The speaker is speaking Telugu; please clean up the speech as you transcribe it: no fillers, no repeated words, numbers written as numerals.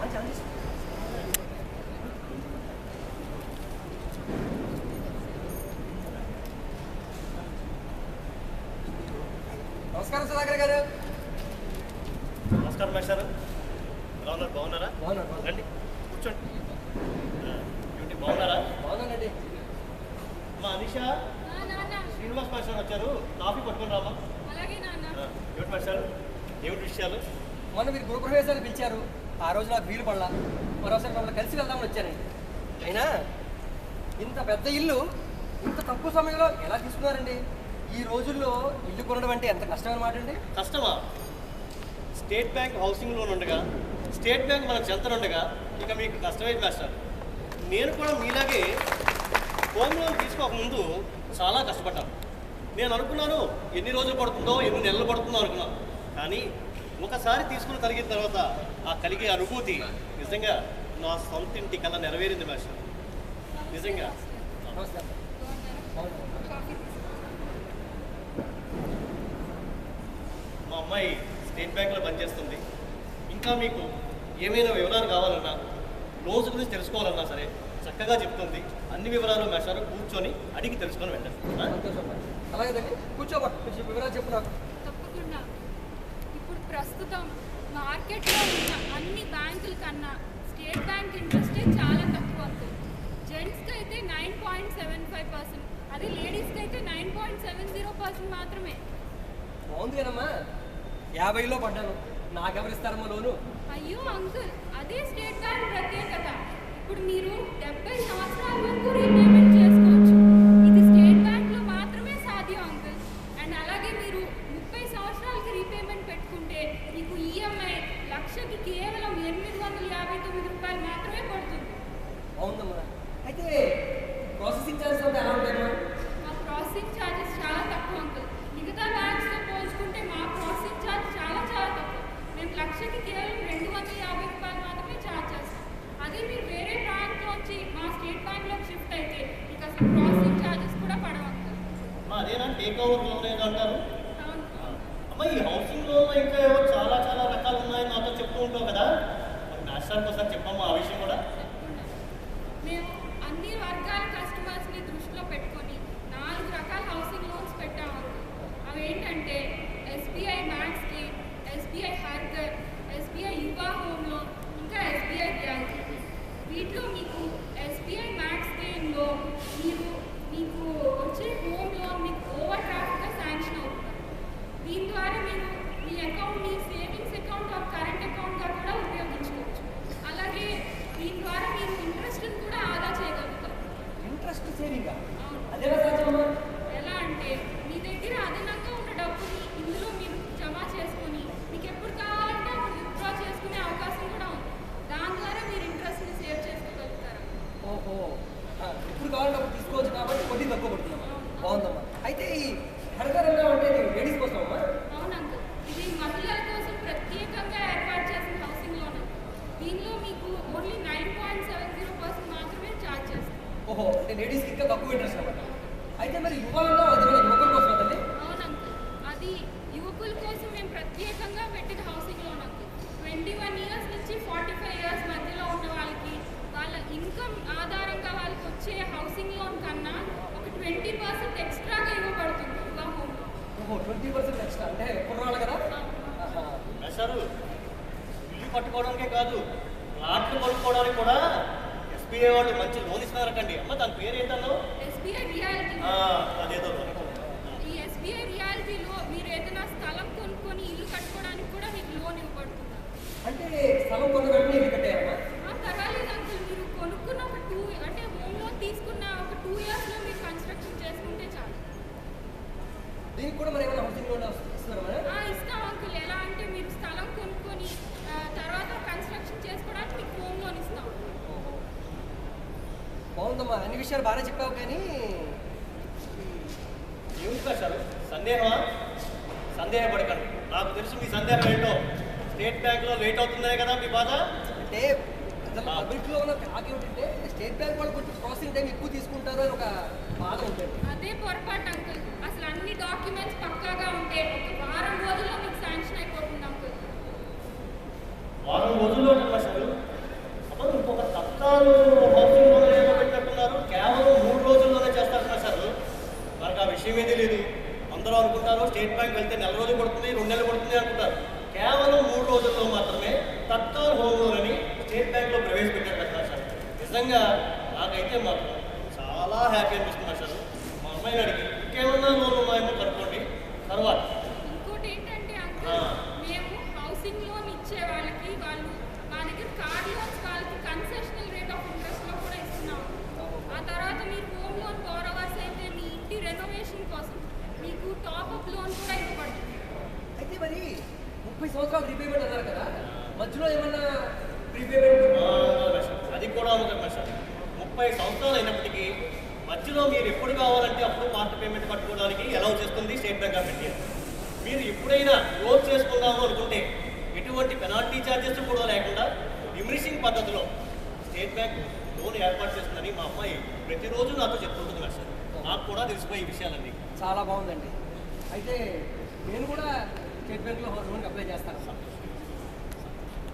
నమస్కారం సుధాకర్ గారు. నమస్కారం మేషారు. ఎలా ఉన్నారు? బాగున్నారా? రండి కూర్చోండి. బాగున్నారా? బాగున్నానండి. మా అనిష శ్రీనివాస్ మాస్టర్ వచ్చారు, కాఫీ పట్టుకొని రామా. ఏమిటి మాస్టర్, ఏమిటి విషయాలు? మొన్న మీరు గృహప్రవేశాలు పిలిచారు, ఆ రోజు నాకు వీలు పడలా. మరోసారి మమ్మల్ని కలిసి వెళ్దామని వచ్చానండి. అయినా ఇంత పెద్ద ఇల్లు ఇంత తక్కువ సమయంలో ఎలా తీసుకున్నారండి? ఈ రోజుల్లో ఇల్లు కొనడం అంటే ఎంత కష్టం అన్నమాట అండి. కష్టమా? స్టేట్ బ్యాంక్ హౌసింగ్ లోన్ ఉండగా, స్టేట్ బ్యాంక్ మనకు చెంతనుండగా ఇక మీకు కష్టమైంది మాస్టర్. నేను కూడా మీలాగే హోమ్ లోన్ తీసుకోకముందు చాలా కష్టపడ్డాను. నేను అనుకున్నాను ఎన్ని రోజులు పడుతుందో, ఎన్ని నెలలు పడుతుందో అనుకున్నాను. కానీ ఒకసారి తీసుకుని కలిగిన తర్వాత ఆ కలిగే అనుభూతి నిజంగా నా సొంత ఇంటి కల్లా నెరవేరింది మాస్టర్. నిజంగా మా అమ్మాయి స్టేట్ బ్యాంక్లో పనిచేస్తుంది. ఇంకా మీకు ఏమైనా వివరాలు కావాలన్నా, రోజు గురించి తెలుసుకోవాలన్నా సరే చక్కగా చెప్తుంది. అన్ని వివరాలు మేషారు కూర్చొని అడిగి తెలుసుకొని వెళ్ళండి. అలాగేదండి, కూర్చోబా, వివరాలు చెప్పు నాకు. తప్పకుండా. ఇప్పుడు ప్రస్తుతం మార్కెట్లో ఉన్న అన్ని బ్యాంకుల కన్నా స్టేట్ బ్యాంక్ ఇంట్రెస్టే చాలా తక్కువ. జెంట్స్కి అయితే 9.75%, అది లేడీస్కి అయితే 9.70% మాత్రమే. బాగుంది కదమ్మా. 50లో పడ్డాను, నాకెవరిస్తారమ్మా లోను? అయ్యో అంకుల్, అదే స్టేట్ బ్యాంక్ ప్రత్యేకత. ఇప్పుడు మీరు 70 సంవత్సరాల వరకు రీపేమెంట్ చేసుకోవచ్చు. ఇది స్టేట్ బ్యాంక్లో మాత్రమే సాధ్యం అంకుల్. అండ్ అలాగే మీరు 30 సంవత్సరాలకి రీపేమెంట్ పెట్టుకుంటే మీకు ఈఎంఐ లక్షకి కేవలం 859 రూపాయలు మాత్రమే పడుతుంది. అవునమ్మా. అయితే ప్రాసెసింగ్ ఛార్జెస్ అంటే ఎలా ఉంటాయమ్మా? మా ప్రాసెసింగ్ ఛార్జెస్ చాలా తక్కువ అంకుల్. మిగతా బ్యాంక్స్తో పోల్చుకుంటే మా ప్రాసెసింగ్ ఛార్జ్ చాలా తక్కువ. మేము లక్షకి కేవలం 250 రూపాయలు మాత్రమే ఛార్జ్ చేస్తాం. అదే మీరు వేరే బ్యాంక్లోంచి మా స్టేట్ బ్యాంక్లోకి షిఫ్ట్ అయితే మీకు అసలు ప్రాసెసింగ్ ఛార్జెస్ కూడా పడవు అంకుల్. అదేనా టేక్ ఓవర్ లోన్ అంటారు? అమ్మ, ఈ హౌసింగ్ లోన్ ఇంకా ఏవో చాలా చాలా రకాలు ఉన్నాయని నాతో చెప్తూ ఉంటావు కదా, మాస్టర్కి ఒకసారి చెప్పమ్మా ఆ విషయం కూడా. మేము అన్ని వర్గాల కస్టమర్స్ని దృష్టిలో పెట్టుకొని 4 రకాల హౌసింగ్ లోన్స్ పెట్టాము. అవి ఏంటంటే ఎస్బీఐ మ్యాక్స్ స్కీమ్, ఎస్బీఐ హర్ఘర్, ఎస్బీఐ యువ హోమ్ లోన్, ఇంకా ఎస్బీఐ రియాలిటీ. వీటిలో మీకు ఎస్బీఐ మ్యాక్స్ స్కీమ్లో మీకు వచ్చే హోమ్ లోన్ మీకు ఓవర్ డ్రాఫ్ట్గా శాంక్షన్ అవుతుంది. దీని ద్వారా మీరు మీ అకౌంట్ని సేవింగ్స్ అకౌంట్ ఆర్ కరెంట్ అకౌంట్గా కూడా ఉపయోగించుకోవచ్చు. అలాగే దీని ద్వారా మీరు ఇంట్రెస్ట్ని కూడా ఆదా చేయగలుగుతారు. ఇంట్రెస్ట్ సేవింగ్ అదేలా సాధ్యమమ్మా? ఎలా అంటే మీ దగ్గర అదనంగా ఉన్న డబ్బుని ఇందులో మీరు జమ చేసుకొని మీకు ఎప్పుడు కావాలంటే అప్పుడు విత్డ్రా చేసుకునే అవకాశం కూడా ఉంది. దాని ద్వారా మీరు ఇంట్రెస్ట్ని సేవ్ చేసుకోగలుగుతారు. ఓహో, ఇప్పుడు కావాలంటే అప్పుడు తీసుకోవచ్చు కాబట్టి వడ్డీ తక్కువ పడుతుందమ్మా. బాగుందమ్మా. అయితే ఈ హెడగరంగా అంటే లేడీస్ కోసం అమ్మా? అవునండి, ఇది మహిళల కోసం ప్రత్యేకంగా ఏర్పాటు చేసిన హౌసింగ్ లోన్. దీనిలో మీకు ఓన్లీ 9.70% మాత్రమే ఛార్జ్ చేస్తాం. ఓహో, అంటే లేడీస్కి ఇంకా తక్కువ ఇంట్రెస్ట్ అన్నమాట. అయితే మరి యువకుల్లో అది మన యువకుల కోసం కదండి? అవునండి, అది యువకుల కోసం మేము ప్రత్యేకంగా పెట్టిన హౌసింగ్ లోన్ అండి. 21 ఇయర్స్ నుంచి 45 ఇయర్స్ మధ్యలో ఉన్న వాళ్ళకి వాళ్ళ ఇన్కమ్ ఆధారంగా వాళ్ళకి వచ్చే హౌసింగ్ లోన్ కన్నా ఒక 20% ఎక్స్ట్రాగా ఇవ్వబడుతుంది యువ హోమ్ లోన్. ఓహో, 20% ఎక్స్ట్రా అంటే కుర్రాళ్ళు కదా? సార్, ఇల్లు కట్టుకోవడానికే కాదు, ప్లాట్లు కొనుక్కోవడానికి కూడా ఎస్బీఐ వాళ్ళు మంచి లోన్ ఇస్తున్నారటండి. అమ్మ, దాని పేరు ఏంటన్నా? SBI reality. అదేదో ఈ ఎస్బీఐ రియాలిటీలో మీరు ఏదైనా స్థలం కొనుక్కొని ఇల్లు కట్టుకోవడానికి కూడా మీకు లోన్ ఇవ్వబడుతుంది. అంటే స్థలం కొన్న వెంటనే ఇల్లు కట్టారమ్మా? పర్వాలేదు అంకుల్, మీరు కొనుక్కున్న ఒక అంటే హోమ్ లోన్ తీసుకున్న ఒక 2 ఇయర్స్లో మీరు కన్స్ట్రక్షన్ చేసుకుంటే చాలు. దీనికి కూడా మరి ఏమైనా హౌసింగ్ లోన్ ఇస్తున్నారా? ఇస్తాం అంకుల్. ఎలా అంటే మీరు స్థలం కొనుక్కొని తర్వాత కన్స్ట్రక్షన్ చేసుకోవడానికి మీకు హోమ్ లోన్ ఇస్తాం. బాగుందమ్మా, అన్ని విషయాలు బాగానే చెప్పావు. కానీ ఏమిటి సార్ సందేహపడకండి. నాకు తెలుసు మీ సందేహం ఏంటో. స్టేట్ బ్యాంక్లో లేట్ అవుతుందనే కదా మీ బాధ. అంటే పబ్లిక్లో ఉన్న టాక్ ఏమిటంటే స్టేట్ బ్యాంక్ వాళ్ళు కొంచెం ప్రాసెసింగ్ టైం ఎక్కువ తీసుకుంటారు అని ఒక బాధ ఉంటుంది. అదే పొరపాటు అంకుల్. అసలు అన్ని డాక్యుమెంట్స్ పక్కాగా ఉంటే ఒక వారం రోజుల్లో మీకు శాంక్షన్ అయిపోతుంది అంకుల్. వారం రోజుల్లో సార్ స్టేట్ బ్యాంక్ వెళ్తే నెల రోజులు పడుతుంది 2 నెలలు పడుతుంది అనుకుంటారు. కేవలం 3 రోజుల్లో మాత్రమే తత్కాల్ హోమ్ లోన్ అని స్టేట్ బ్యాంక్లో ప్రవేశపెట్టారు కదా సార్. నిజంగా నాకైతే మాత్రం చాలా హ్యాపీ అనిపిస్తుంది సార్. మా అమ్మాయిని అడిగి ఇంకేమన్నా లోన్ ఉన్నాయేమో కనుక్కోండి తర్వాత. ఇంకోటి ఏంటంటే అంకుల్, మేము హౌసింగ్ లోన్ ఇచ్చే వాళ్ళకి వాళ్ళు మా దగ్గర కార్ లోన్స్ వాళ్ళకి కన్సెషనల్ రేట్ ఆఫ్ ఇంట్రెస్ట్లో కూడా ఇస్తున్నాము. ఆ తర్వాత మీరు హోమ్ లోన్ బోరోవర్స్ అయితే మీ ఇంటి రెనోవేషన్ కోసం మీకు టాప్అప్ లోన్ కూడా ఇవ్వబడుతుంది. అయితే మరి 30 సంవత్సరాలు రీపేమెంట్ అన్నారు కదా, మధ్యలో ఏమన్నా ప్రీపేమెంట్? అది కూడా ఉంది సార్. 30 సంవత్సరాలు అయినప్పటికీ మధ్యలో మీరు ఎప్పుడు కావాలంటే అప్పుడు పార్ట్ పేమెంట్ కట్టుకోవడానికి అలౌ చేస్తుంది స్టేట్ బ్యాంక్ ఆఫ్ ఇండియా. మీరు ఎప్పుడైనా క్లోజ్ చేసుకుందాము అనుకుంటే ఎటువంటి పెనాల్టీ ఛార్జెస్ కూడా లేకుండా డిమినిషింగ్ పద్ధతిలో స్టేట్ బ్యాంక్ లోన్ ఏర్పాటు చేస్తుందని మా అమ్మాయి ప్రతిరోజు నాతో చెప్తుంటుంది సార్. నాకు కూడా తెలిసిపోయి ఈ విషయాలన్నీ. చాలా బాగుందండి. అయితే నేను కూడా స్టేట్ బ్యాంక్లో లోన్కి అప్లై చేస్తాను.